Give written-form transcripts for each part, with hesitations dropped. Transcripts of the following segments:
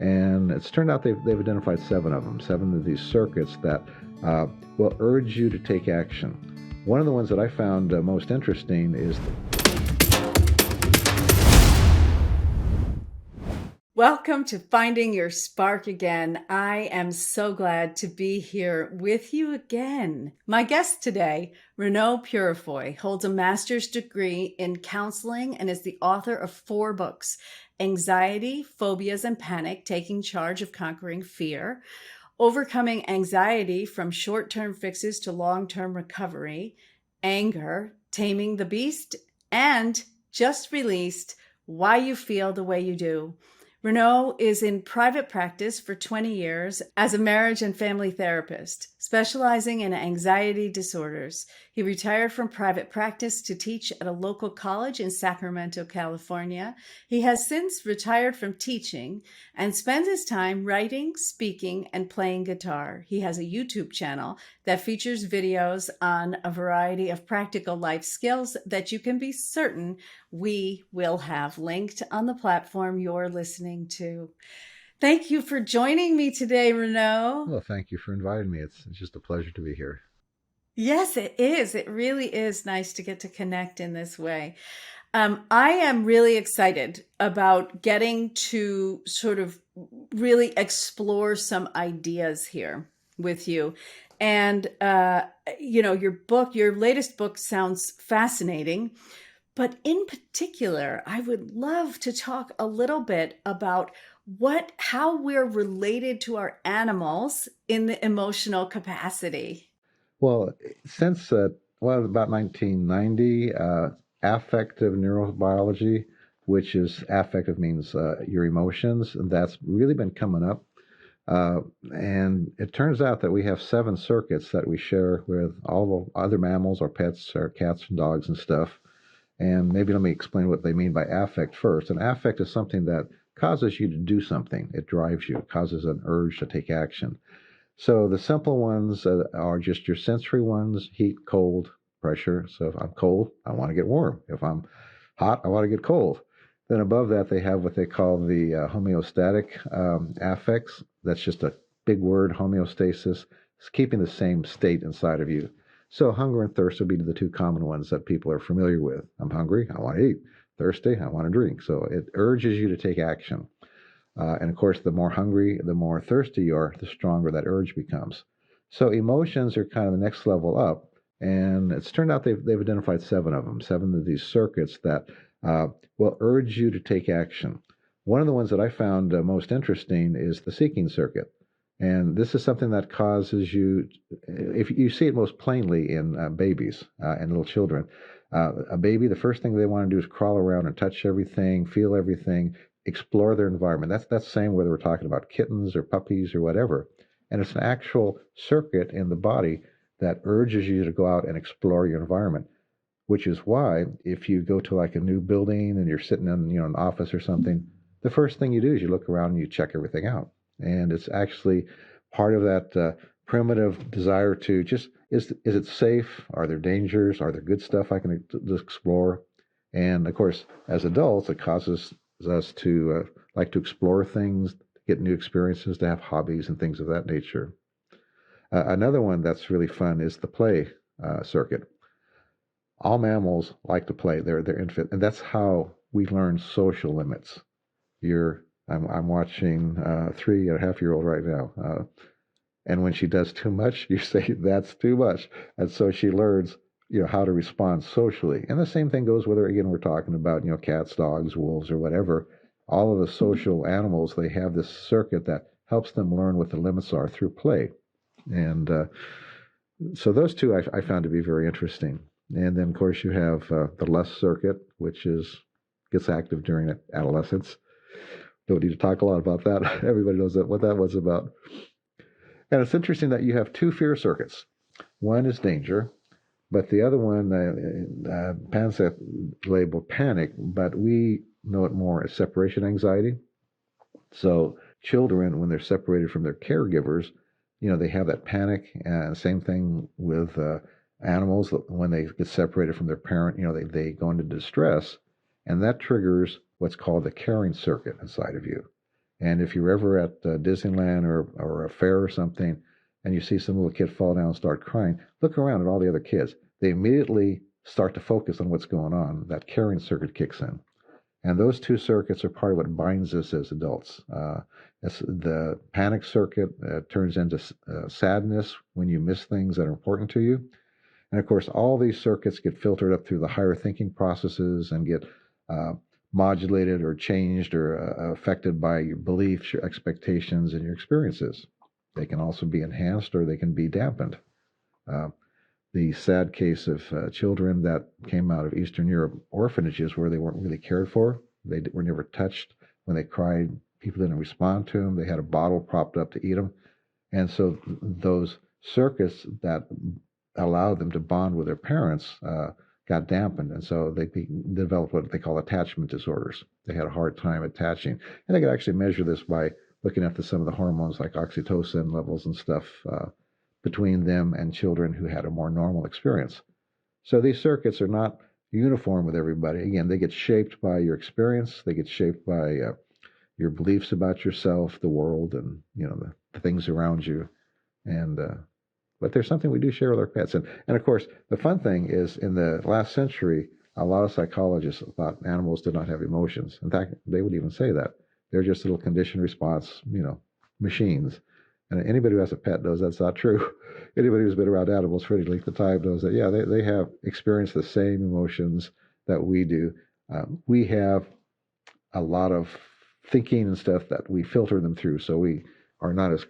And it's turned out they've identified 7 of them, 7 of these circuits that will urge you to take action. One of the ones that I found most interesting is... Welcome to Finding Your Spark Again. I am so glad to be here with you again. My guest today, Reneau Peurifoy, holds a master's degree in counseling and is the author of 4 books: Anxiety, Phobias, and Panic: Taking Charge of Conquering Fear, Overcoming Anxiety from Short-Term Fixes to Long-Term Recovery, Anger, Taming the Beast, and just released Why You Feel the Way You Do. Reneau is in private practice for 20 years as a marriage and family therapist, specializing in anxiety disorders. He retired from private practice to teach at a local college in Sacramento, California. He has since retired from teaching and spends his time writing, speaking, and playing guitar. He has a YouTube channel that features videos on a variety of practical life skills that you can be certain we will have linked on the platform you're listening to. Thank you for joining me today, Reneau. Well, thank you for inviting me. It's just a pleasure to be here. Yes, it is. It really is nice to get to connect in this way. I am really excited about getting to sort of really explore some ideas here with you. And, your latest book sounds fascinating. But in particular, I would love to talk a little bit about how we're related to our animals in the emotional capacity. Well, since about 1990, affective neurobiology, which is affective means your emotions, and that's really been coming up. And it turns out that we have 7 circuits that we share with all the other mammals or pets or cats and dogs and stuff. And maybe let me explain what they mean by affect first. An affect is something that causes you to do something. It drives you. It causes an urge to take action. So the simple ones are just your sensory ones: heat, cold, pressure. So if I'm cold, I want to get warm. If I'm hot, I want to get cold. Then above that, they have what they call the homeostatic affects. That's just a big word, homeostasis. It's keeping the same state inside of you. So hunger and thirst would be the 2 common ones that people are familiar with. I'm hungry, I want to eat. Thirsty, I want to drink. So it urges you to take action. And of course, the more hungry, the more thirsty you are, the stronger that urge becomes. So emotions are kind of the next level up. And it's turned out they've identified 7 of them, 7 of these circuits that will urge you to take action. One of the ones that I found most interesting is the seeking circuit. And this is something that causes you, if you see it most plainly in babies and little children. A baby, the first thing they want to do is crawl around and touch everything, feel everything, explore their environment. That's the same whether we're talking about kittens or puppies or whatever. And it's an actual circuit in the body that urges you to go out and explore your environment, which is why if you go to like a new building and you're sitting in an office or something, the first thing you do is you look around and you check everything out. And it's actually part of that primitive desire to just, is it safe? Are there dangers? Are there good stuff I can explore? And of course, as adults, it causes us to like to explore things, to get new experiences, to have hobbies and things of that nature. Another one that's really fun is the play circuit. All mammals like to play. They're infant, and that's how we learn social limits. I'm watching a 3.5-year-old right now, and when she does too much, you say that's too much, and so she learns how to respond socially. And the same thing goes whether again we're talking about cats, dogs, wolves, or whatever. All of the social animals, they have this circuit that helps them learn what the limits are through play. And so those 2 I found to be very interesting. And then of course you have the lust circuit, which gets active during adolescence. Don't need to talk a lot about that. Everybody knows what that was about. And it's interesting that you have 2 fear circuits. One is danger, but the other one, Panseth labeled panic, but we know it more as separation anxiety. So children, when they're separated from their caregivers, they have that panic. And same thing with animals. When they get separated from their parent, they go into distress. And that triggers what's called the caring circuit inside of you. And if you're ever at Disneyland or a fair or something, and you see some little kid fall down and start crying, look around at all the other kids. They immediately start to focus on what's going on. That caring circuit kicks in. And those two circuits are part of what binds us as adults. The panic circuit turns into sadness when you miss things that are important to you. And of course, all these circuits get filtered up through the higher thinking processes and get modulated or changed or affected by your beliefs, your expectations, and your experiences. They can also be enhanced or they can be dampened. The sad case of children that came out of Eastern Europe orphanages where they weren't really cared for. They were never touched. When they cried, people didn't respond to them. They had a bottle propped up to eat them. And so those circuits that allowed them to bond with their parents got dampened. And so they developed what they call attachment disorders. They had a hard time attaching. And they could actually measure this by looking at some of the hormones like oxytocin levels and stuff between them and children who had a more normal experience. So these circuits are not uniform with everybody. Again, they get shaped by your experience. They get shaped by your beliefs about yourself, the world, and the things around you. And but there's something we do share with our pets. And of course, the fun thing is in the last century, a lot of psychologists thought animals did not have emotions. In fact, they would even say that. They're just little conditioned response, machines. And anybody who has a pet knows that's not true. Anybody who's been around animals for any length of time knows that, yeah, they have experienced the same emotions that we do. We have a lot of thinking and stuff that we filter them through, so we are not as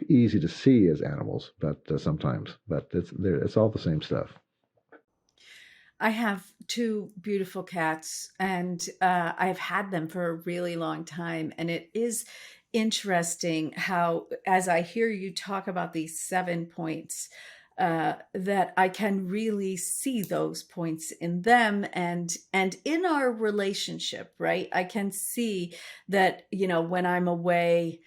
easy to see as animals, but sometimes. But it's all the same stuff. I have two beautiful cats, and I've had them for a really long time. And it is interesting how, as I hear you talk about these 7 points, that I can really see those points in them and in our relationship, right? I can see that, when I'm away,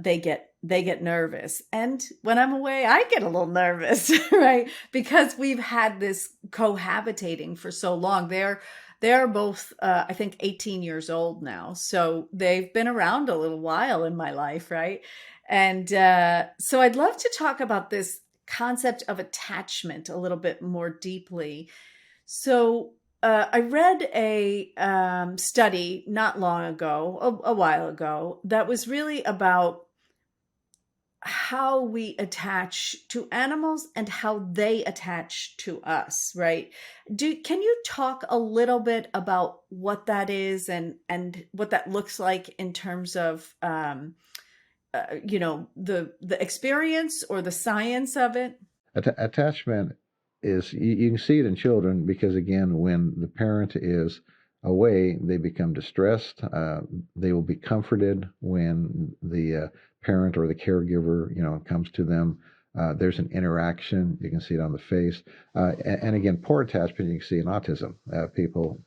they get nervous, and when I'm away I get a little nervous, right? Because we've had this cohabitating for so long. They're both I think 18 years old now, so they've been around a little while in my life, right? And so I'd love to talk about this concept of attachment a little bit more deeply. So I read a study not long ago, a while ago, that was really about how we attach to animals and how they attach to us, right? Can you talk a little bit about what that is and what that looks like in terms of the experience or the science of it? Attachment is, you can see it in children because, again, when the parent is away, they become distressed. They will be comforted when the parent or the caregiver, comes to them. There's an interaction. You can see it on the face. And again, poor attachment, you can see in autism. People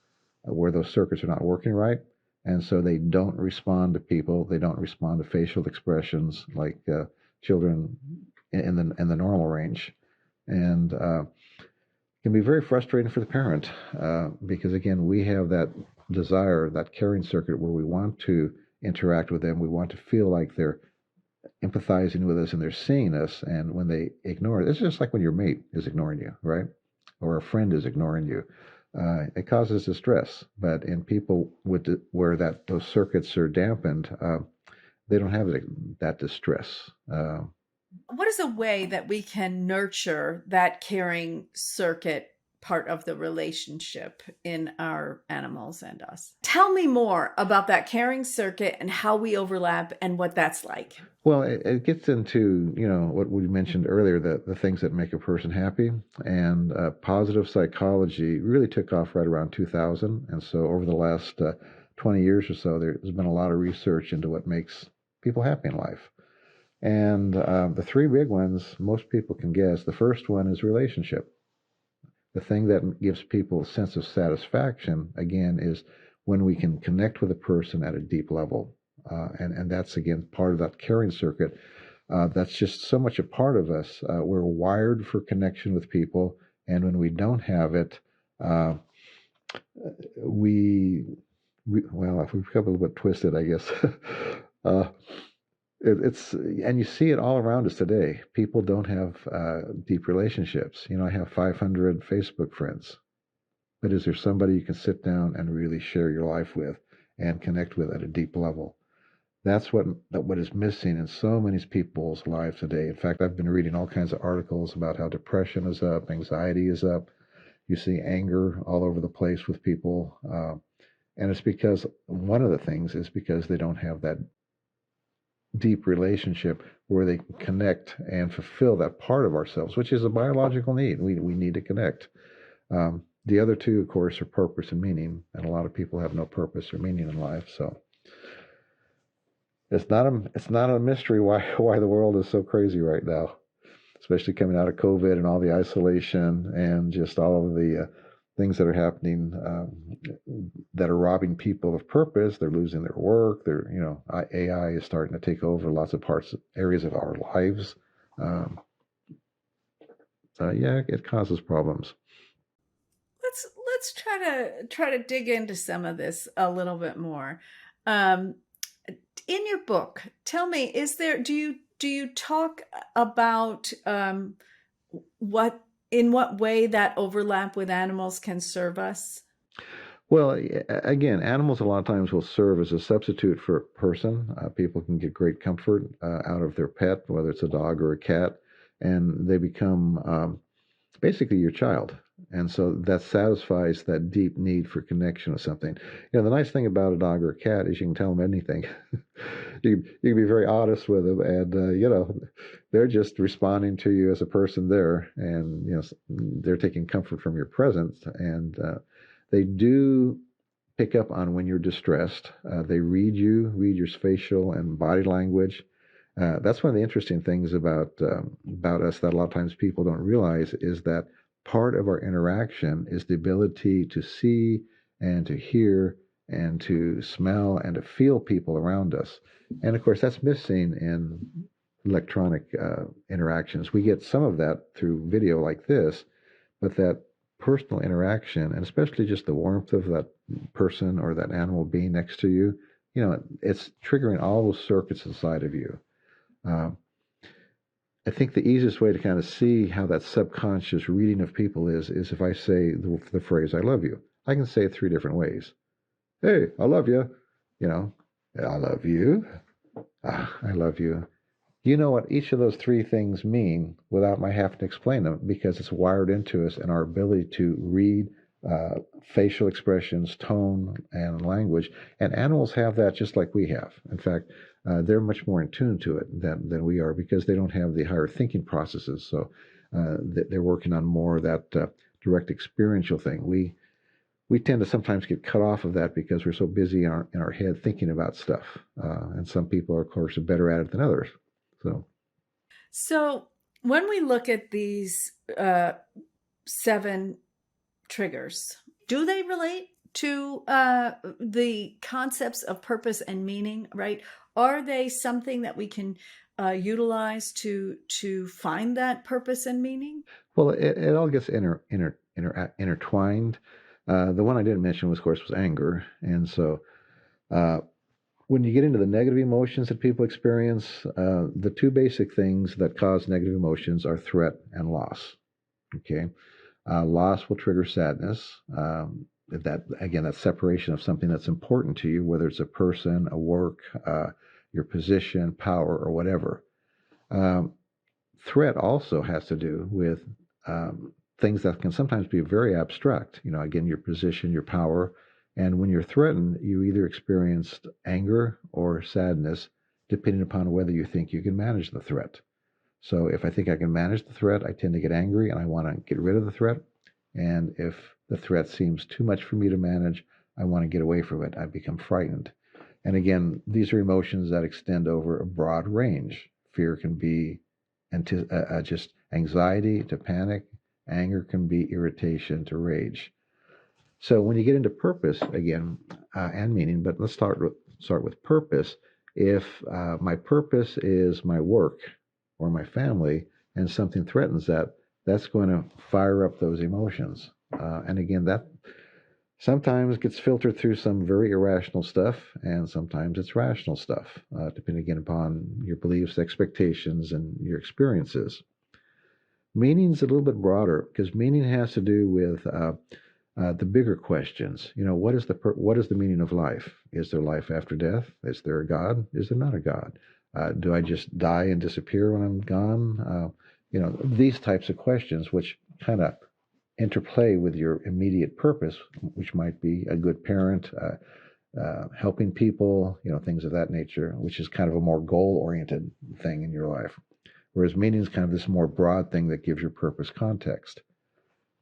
where those circuits are not working right. And so they don't respond to people. They don't respond to facial expressions like children in the normal range. And can be very frustrating for the parent because, again, we have that desire, that caring circuit where we want to interact with them. We want to feel like they're empathizing with us and they're seeing us. And when they ignore it, it's just like when your mate is ignoring you, right? Or a friend is ignoring you. It causes distress. But in people where those circuits are dampened, they don't have that distress. What is a way that we can nurture that caring circuit part of the relationship in our animals and us? Tell me more about that caring circuit and how we overlap and what that's like. Well, it gets into, what we mentioned earlier, the things that make a person happy. And positive psychology really took off right around 2000. And so over the last 20 years or so, there's been a lot of research into what makes people happy in life. And the three big ones, most people can guess. The first one is relationship. The thing that gives people a sense of satisfaction, again, is when we can connect with a person at a deep level. And that's, again, part of that caring circuit. That's just so much a part of us. We're wired for connection with people. And when we don't have it, we become a little bit twisted, I guess. Uh, it's and you see it all around us today. People don't have deep relationships. I have 500 Facebook friends, but is there somebody you can sit down and really share your life with and connect with at a deep level? That's what is missing in so many people's lives today. In fact, I've been reading all kinds of articles about how depression is up, anxiety is up. You see anger all over the place with people, and it's because one of the things is because they don't have that deep relationship where they can connect and fulfill that part of ourselves, which is a biological need. We need to connect. The other two, of course, are purpose and meaning, and a lot of people have no purpose or meaning in life. So it's not a mystery why the world is so crazy right now, especially coming out of COVID and all the isolation and just all of the things that are happening that are robbing people of purpose. They're losing their work. AI is starting to take over lots of areas of our lives. Um, yeah, it causes problems. Let's try to dig into some of this a little bit more. Um, in your book, tell me, do you talk about what way that overlap with animals can serve us? Well, again, animals a lot of times will serve as a substitute for a person. People can get great comfort out of their pet, whether it's a dog or a cat, and they become basically your child. And so that satisfies that deep need for connection with something. The nice thing about a dog or a cat is you can tell them anything. You can be very honest with them, and they're just responding to you as a person there, and they're taking comfort from your presence, and they do pick up on when you're distressed. They read your facial and body language. That's one of the interesting things about us that a lot of times people don't realize is that part of our interaction is the ability to see and to hear and to smell and to feel people around us. And of course, that's missing in electronic interactions. We get some of that through video like this, but that personal interaction, and especially just the warmth of that person or that animal being next to you, it's triggering all those circuits inside of you. Um, I think the easiest way to kind of see how that subconscious reading of people is if I say the phrase "I love you." I can say it three different ways. Hey, I love you. You know, I love you. I love you. You know what each of those three things mean without my having to explain them because it's wired into us and our ability to read facial expressions, tone, and language. And animals have that just like we have. In fact, they're much more in tune to it than we are because they don't have the higher thinking processes. So they're working on more of that direct experiential thing. We tend to sometimes get cut off of that because we're so busy in our head thinking about stuff. And some people, of course, are better at it than others. So when we look at these 7 triggers, do they relate to the concepts of purpose and meaning, right? Are they something that we can utilize to find that purpose and meaning? Well, it all gets intertwined. The one I didn't mention, was, of course, was anger. And so when you get into the negative emotions that people experience, the two basic things that cause negative emotions are threat and loss. Okay. Loss will trigger sadness. That separation of something that's important to you, whether it's a person, a work, your position, power, or whatever. Threat also has to do with things that can sometimes be very abstract. Again, your position, your power. And when you're threatened, you either experience anger or sadness, depending upon whether you think you can manage the threat. So if I think I can manage the threat, I tend to get angry and I want to get rid of the threat. And if the threat seems too much for me to manage, I want to get away from it. I become frightened. And again, these are emotions that extend over a broad range. Fear can be just anxiety to panic. Anger can be irritation to rage. So when you get into purpose again and meaning, but let's start with purpose. If my purpose is my work or my family, and something threatens that, that's going to fire up those emotions. And again, that Sometimes it gets filtered through some very irrational stuff, and sometimes it's rational stuff, depending again upon your beliefs, expectations, and your experiences. Meaning's a little bit broader because meaning has to do with the bigger questions. What is the meaning of life? Is there life after death? Is there a God? Is there not a God? Do I just die and disappear when I'm gone? These types of questions, which kind of interplay with your immediate purpose, which might be a good parent, helping people, things of that nature, which is kind of a more goal-oriented thing in your life. Whereas meaning is kind of this more broad thing that gives your purpose context.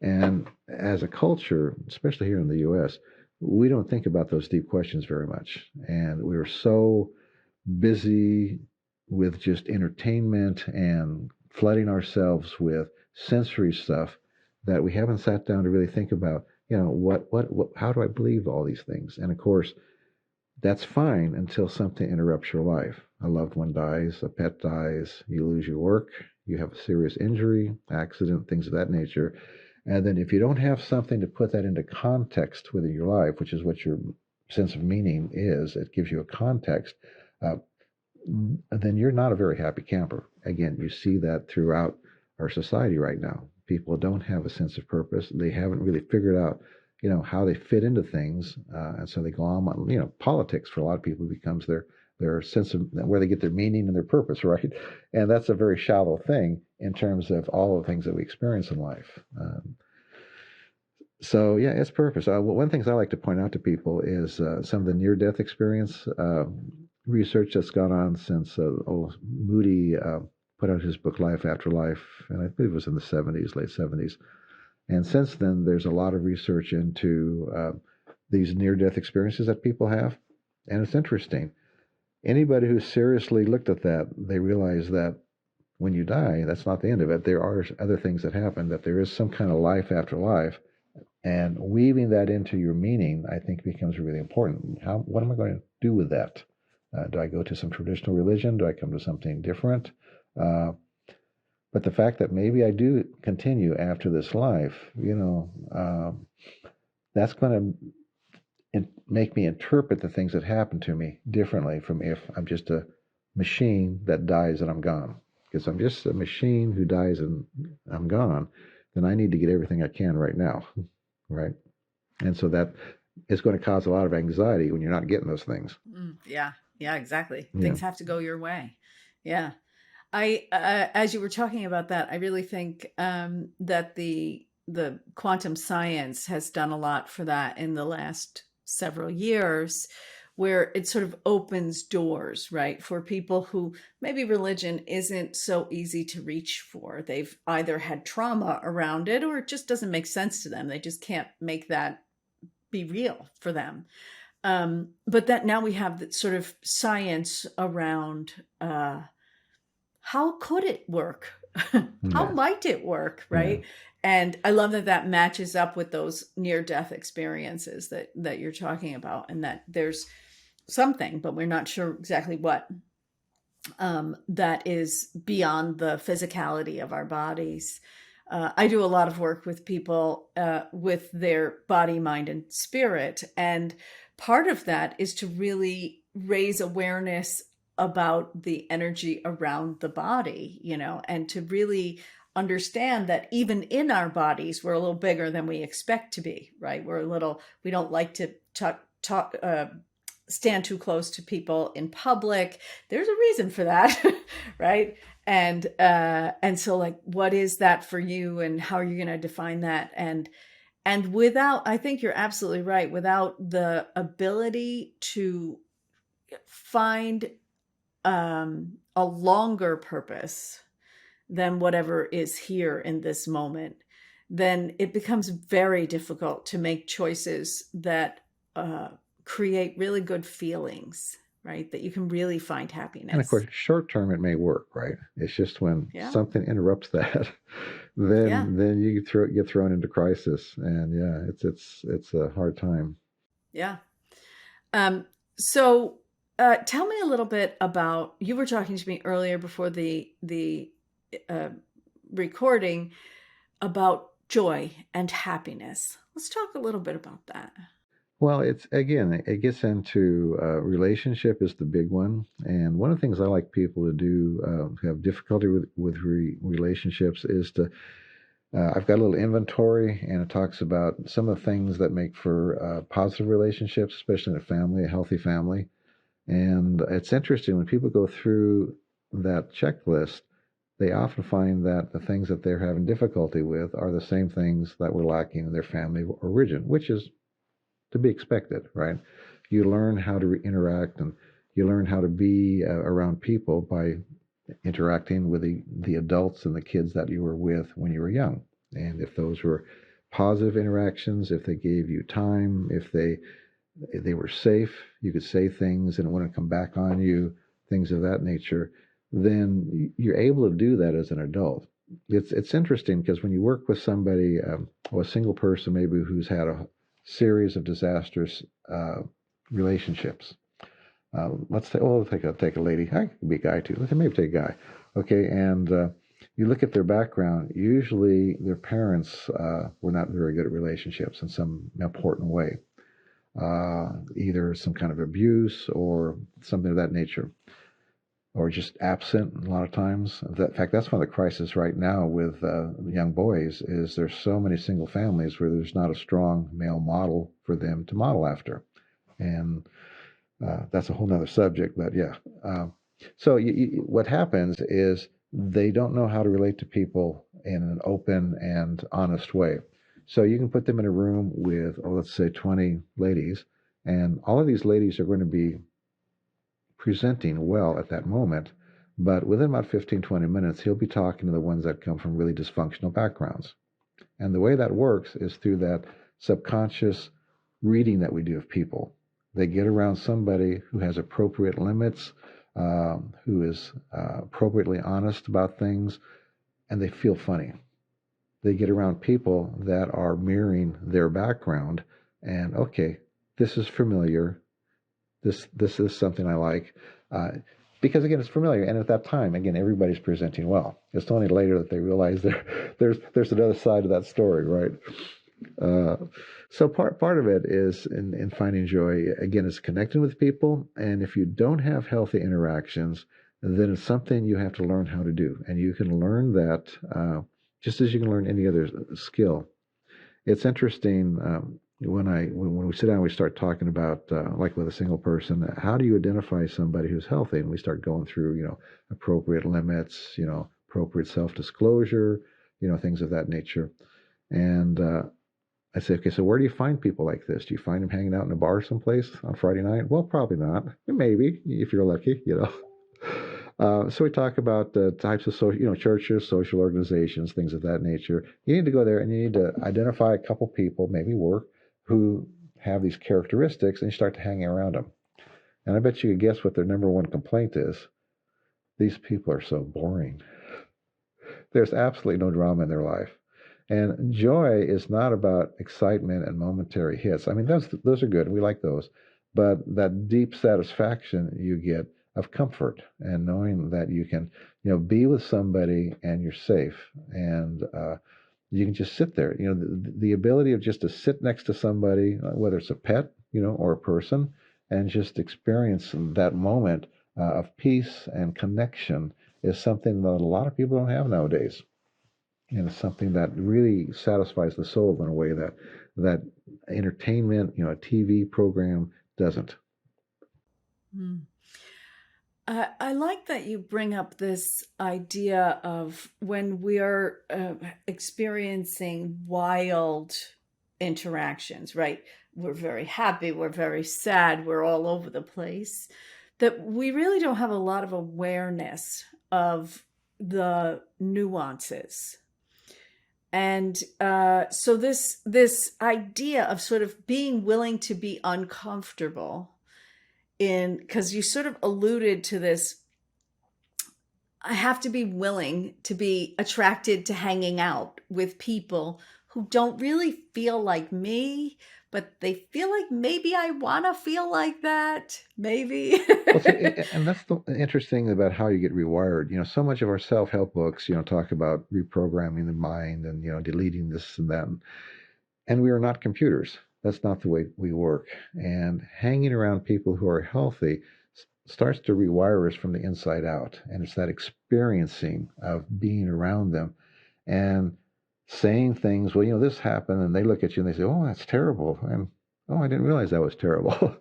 And as a culture, especially here in the U.S., we don't think about those deep questions very much. And we're so busy with just entertainment and flooding ourselves with sensory stuff that we haven't sat down to really think about, how do I believe all these things? And of course, that's fine until something interrupts your life. A loved one dies, a pet dies, you lose your work, you have a serious injury, accident, things of that nature. And then if you don't have something to put that into context within your life, which is what your sense of meaning is, it gives you a context, then you're not a very happy camper. Again, you see that throughout our society right now. People don't have a sense of purpose. They haven't really figured out, how they fit into things. And so they go on, politics for a lot of people becomes their sense of where they get their meaning and their purpose, right? And that's a very shallow thing in terms of all the things that we experience in life. So yeah, it's purpose. One of the things I like to point out to people is some of the near-death experience research that's gone on since Moody put out his book Life After Life, and I believe it was in the 70s, late 70s. And since then, there's a lot of research into these near-death experiences that people have, and it's interesting. Anybody who seriously looked at that, they realize that when you die, that's not the end of it. There are other things that happen, that there is some kind of life after life, and weaving that into your meaning, I think, becomes really important. What am I going to do with that? Do I go to some traditional religion? Do I come to something different? But the fact that maybe I do continue after this life, that's going to make me interpret the things that happen to me differently from if I'm just a machine that dies and I'm gone. Because I'm just a machine who dies and I'm gone, then I need to get everything I can right now, right? And so that is going to cause a lot of anxiety when you're not getting those things. Yeah, exactly. Yeah. Things have to go your way. Yeah. As you were talking about that, I really think that the quantum science has done a lot for that in the last several years, where it sort of opens doors, right, for people who maybe religion isn't so easy to reach for. They've either had trauma around it, or it just doesn't make sense to them. They just can't make that be real for them. But that now we have that sort of science around how could it work? How might it work, right? Yeah. And I love that that matches up with those near-death experiences that you're talking about, and that there's something, but we're not sure exactly what, that is beyond the physicality of our bodies. I do a lot of work with people with their body, mind, and spirit. And part of that is to really raise awareness about the energy around the body, and to really understand that even in our bodies, we're a little bigger than we expect to be, right? We don't like to stand too close to people in public. There's a reason for that, right? And so, like, what is that for you, and how are you going to define that? And without, I think you're absolutely right, without the ability to find a longer purpose than whatever is here in this moment, then it becomes very difficult to make choices that create really good feelings, right? That you can really find happiness. And of course, short term it may work, right? It's just when something interrupts that, then you get thrown into crisis, and it's a hard time. Yeah. So tell me a little bit about, you were talking to me earlier before the recording about joy and happiness. Let's talk a little bit about that. Well, it's again, it gets into relationship is the big one, and one of the things I like people to do who have difficulty with relationships is to. I've got a little inventory, and it talks about some of the things that make for positive relationships, especially in a family, a healthy family. And it's interesting when people go through that checklist, they often find that the things that they're having difficulty with are the same things that were lacking in their family origin, which is to be expected, right? You learn how to interact and you learn how to be around people by interacting with the adults and the kids that you were with when you were young. And if those were positive interactions, if they gave you time, if they were safe, you could say things and it wouldn't come back on you, things of that nature, then you're able to do that as an adult. It's interesting because when you work with somebody, or a single person maybe who's had a series of disastrous relationships. Let's say, oh, take a lady. I could be a guy too. Let's maybe take a guy. Okay, and you look at their background. Usually, their parents were not very good at relationships in some important way, either some kind of abuse or something of that nature, or just absent a lot of times. In fact, that's one of the crises right now with young boys is there's so many single families where there's not a strong male model for them to model after, and that's a whole nother subject. But yeah, so what happens is they don't know how to relate to people in an open and honest way. So you can put them in a room with, oh, let's say 20 ladies, and all of these ladies are going to be presenting well at that moment, but within about 15, 20 minutes, he'll be talking to the ones that come from really dysfunctional backgrounds. And the way that works is through that subconscious reading that we do of people. They get around somebody who has appropriate limits, who is appropriately honest about things, and they feel funny. They get around people that are mirroring their background, and okay, this is familiar. This is something I like. Because again, it's familiar, and at that time, again, everybody's presenting well. It's only later that they realize there's another side of that story, right? So part of it is in finding joy. Again, is connecting with people, and if you don't have healthy interactions, then it's something you have to learn how to do, and you can learn that just as you can learn any other skill. It's interesting. When we sit down, we start talking about like with a single person, how do you identify somebody who's healthy? And we start going through, appropriate limits, appropriate self-disclosure, things of that nature. And I say, okay, so where do you find people like this? Do you find them hanging out in a bar someplace on Friday night? Well, probably not. Maybe if you're lucky, So we talk about the types of social, churches, social organizations, things of that nature. You need to go there and you need to identify a couple people, maybe work, who have these characteristics, and you start to hang around them. And I bet you could guess what their number one complaint is. These people are so boring. There's absolutely no drama in their life. And joy is not about excitement and momentary hits. I mean, those are good. We like those. But that deep satisfaction you get of comfort and knowing that you can, be with somebody and you're safe and you can just sit there. The ability of just to sit next to somebody, whether it's a pet, or a person, and just experience that moment of peace and connection is something that a lot of people don't have nowadays. And it's something that really satisfies the soul in a way that entertainment, a TV program doesn't. Mm. I like that you bring up this idea of when we are experiencing wild interactions, right? We're very happy, we're very sad, we're all over the place, that we really don't have a lot of awareness of the nuances. And so this idea of sort of being willing to be uncomfortable because you sort of alluded to this, I have to be willing to be attracted to hanging out with people who don't really feel like me, but they feel like maybe I want to feel like that. Maybe. Well, and that's the interesting thing about how you get rewired. So much of our self-help books, talk about reprogramming the mind and, deleting this and that. And we are not computers. That's not the way we work. And hanging around people who are healthy starts to rewire us from the inside out. And it's that experiencing of being around them and saying things, well, this happened, and they look at you and they say, oh, that's terrible. And, oh, I didn't realize that was terrible.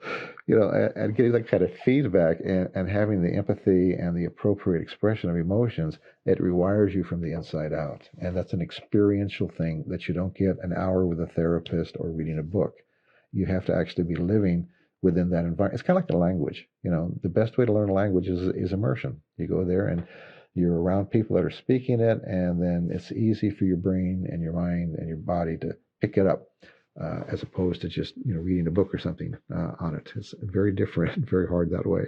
And getting that kind of feedback and having the empathy and the appropriate expression of emotions, it rewires you from the inside out. And that's an experiential thing that you don't get an hour with a therapist or reading a book. You have to actually be living within that environment. It's kind of like a language. The best way to learn a language is immersion. You go there and you're around people that are speaking it, and then it's easy for your brain and your mind and your body to pick it up. As opposed to just reading a book or something on it. It's very different, very hard that way.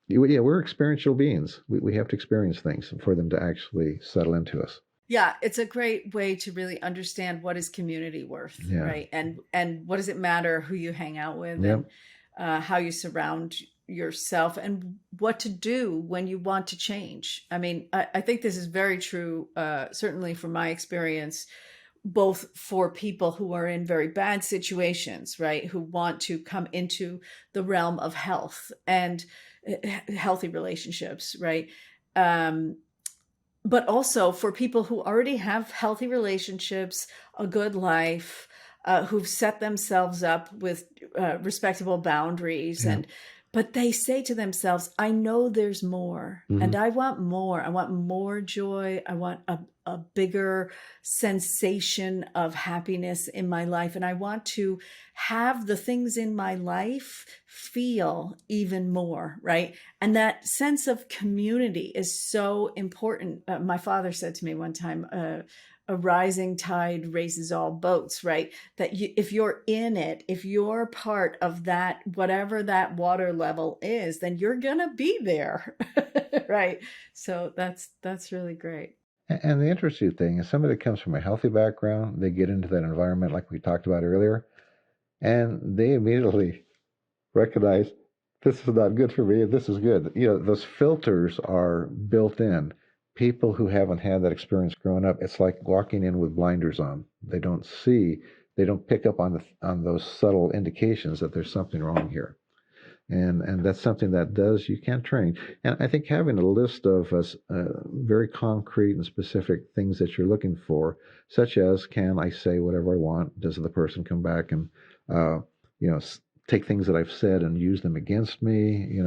Yeah, we're experiential beings. We have to experience things for them to actually settle into us. Yeah, it's a great way to really understand what is community worth, right? And what does it matter who you hang out with, and how you surround yourself, and what to do when you want to change. I mean, I think this is very true, certainly from my experience, both for people who are in very bad situations, right? Who want to come into the realm of health and healthy relationships, right? But also for people who already have healthy relationships, a good life, who've set themselves up with respectable boundaries, but they say to themselves, I know there's more, and I want more. I want more joy. I want a bigger sensation of happiness in my life. And I want to have the things in my life feel even more, right? And that sense of community is so important. My father said to me one time, a rising tide raises all boats, right? That if you're in it, if you're part of that, whatever that water level is, then you're going to be there, right? So that's really great. And the interesting thing is somebody that comes from a healthy background, they get into that environment like we talked about earlier, and they immediately recognize this is not good for me and this is good. Those filters are built in. People who haven't had that experience growing up, it's like walking in with blinders on. They don't pick up on those subtle indications that there's something wrong here. And that's something that you can train. And I think having a list of very concrete and specific things that you're looking for, such as, can I say whatever I want? Does the person come back and, take things that I've said and use them against me?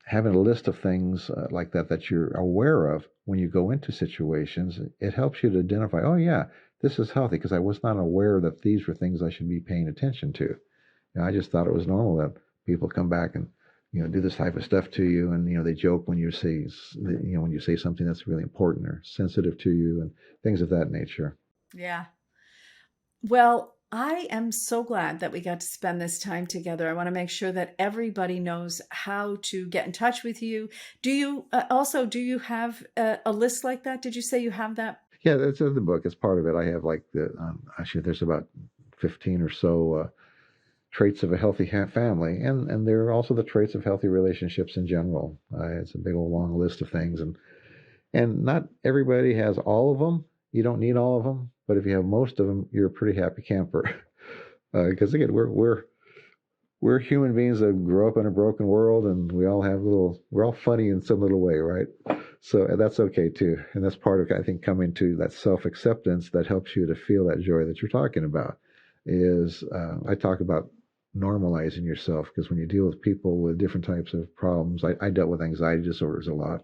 Having a list of things like that you're aware of when you go into situations, it helps you to identify, oh yeah, this is healthy because I was not aware that these were things I should be paying attention to. I just thought it was normal that people come back and do this type of stuff to you, and they joke when you say something that's really important or sensitive to you, and things of that nature. Yeah. Well, I am so glad that we got to spend this time together. I want to make sure that everybody knows how to get in touch with you. Do you do you have a list like that? Did you say you have that? Yeah, that's in the book. It's part of it. I have actually there's about 15 or so traits of a healthy family, and there are also the traits of healthy relationships in general. It's a big old long list of things, and not everybody has all of them. You don't need all of them, but if you have most of them, you're a pretty happy camper. Because again, we're human beings that grow up in a broken world, and we're all funny in some little way, right? So that's okay too, and that's part of, I think, coming to that self-acceptance that helps you to feel that joy that you're talking about. I talk about normalizing yourself, because when you deal with people with different types of problems, I dealt with anxiety disorders a lot.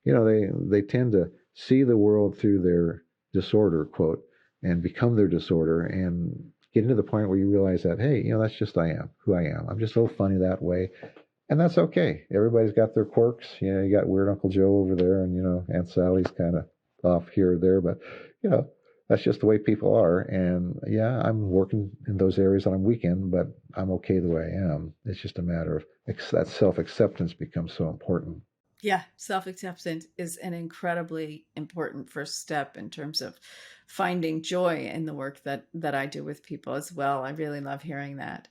They tend to see the world through their disorder, quote, and become their disorder, and get into the point where you realize that, hey, that's just who I am. I'm just a little funny that way. And that's okay. Everybody's got their quirks. You got weird Uncle Joe over there, and, Aunt Sally's kind of off here or there, but, that's just the way people are. And yeah, I'm working in those areas that I'm weak in, but I'm okay the way I am. It's just a matter of that self-acceptance becomes so important. Yeah, self-acceptance is an incredibly important first step in terms of finding joy in the work that I do with people as well. I really love hearing that.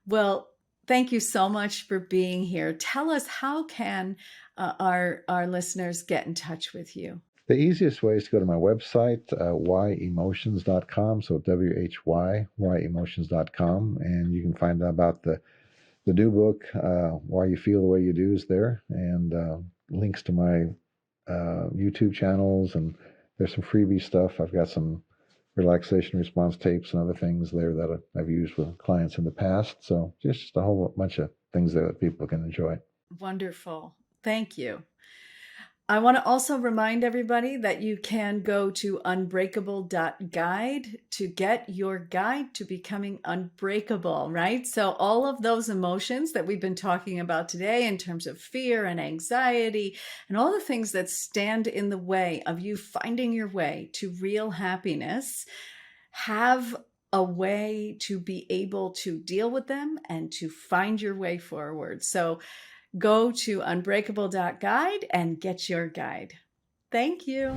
Well, thank you so much for being here. Tell us, how can our listeners get in touch with you? The easiest way is to go to my website, whyemotions.com. So whyemotions.com, and you can find out about the new book, Why You Feel the Way You Do, is there, and links to my YouTube channels, and there's some freebie stuff. I've got some relaxation response tapes and other things there that I've used with clients in the past. So just a whole bunch of things there that people can enjoy. Wonderful. Thank you. I want to also remind everybody that you can go to unbreakable.guide to get your guide to becoming unbreakable, right? So all of those emotions that we've been talking about today in terms of fear and anxiety and all the things that stand in the way of you finding your way to real happiness have a way to be able to deal with them and to find your way forward. So go to unbreakable.guide and get your guide. Thank you.